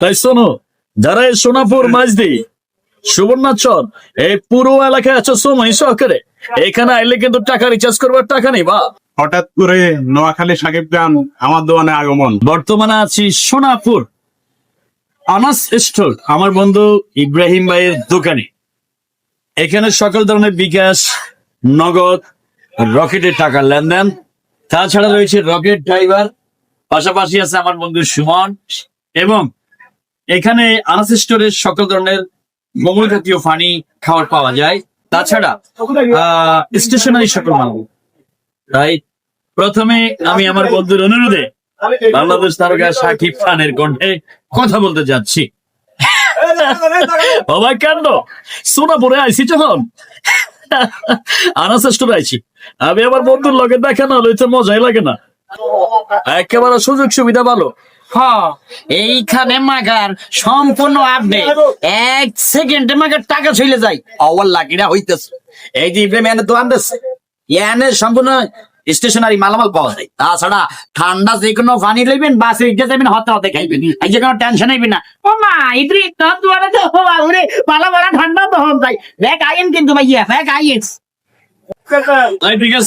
তাই শোনো, যারা এই সোনাপুর মাঝদি সুবর্ণাচর এই পুরো এলাকায় আছো সময় সহকারে, এখানে আইলে কিন্তু টাকা রিচার্জ করবার টাকা নেই বা। হঠাৎ করে নোয়াখালী সাকিব খান আমার দোকানে আগমন। বর্তমানে আছি সোনাপুর আনাস স্টোর, আমার বন্ধু ইব্রাহিম ভাইয়ের দোকানে। এখানে সকল ধরনের বিকাশ, নগদ, রকেটের টাকার লেনদেন, তাছাড়া রয়েছে রকেট ড্রাইভার, পাশাপাশি আছে আমার বন্ধু সুমন। এবং এখানে আনাস স্টোরের সকল ধরনের মঙ্গল জাতীয় পানি খাবার পাওয়া যায়। তাছাড়া স্টেশনারি সকল মাল। তাই প্রথমে আমি আমার বন্ধুর অনুরোধে বাংলাদেশ তারকা সাকিব খানের কণ্ঠে কথা বলতে যাচ্ছি। বাবা কান্ড সোনাপুরে আইসি যখন আনাস স্টোরে আইছি, আমি আমার বন্ধুর লগে দেখা না হলে তো মজাই লাগে না। একেবারে সুযোগ সুবিধা ভালো। এইখানে মাগার সম্পূর্ণ আপডেট, 1 সেকেন্ডে মাগার টাকা চলে যায়। অওয়ার লাকিরা হইতেছে এই যে ইব্রাহিম এনে দোকান দিচ্ছে, এনে সম্পূর্ণ স্টেশনারি মালামাল পাওয়া যায়। তাছাড়া ঠান্ডা যে কোনো পানি লইবেন, বাসে উঠে যাবেন, হতে হতে খাইবেন, এই যে কোনো টেনশন হইবে না। ও মা ইদ্রি তোর দুয়ারে তো বাবুরে পালা পালা ঠান্ডা তো হন যায়। ব্যাগ আইন কিন্তু ভাইয়া, ব্যাগ আইন। তাই ঠিক আছে,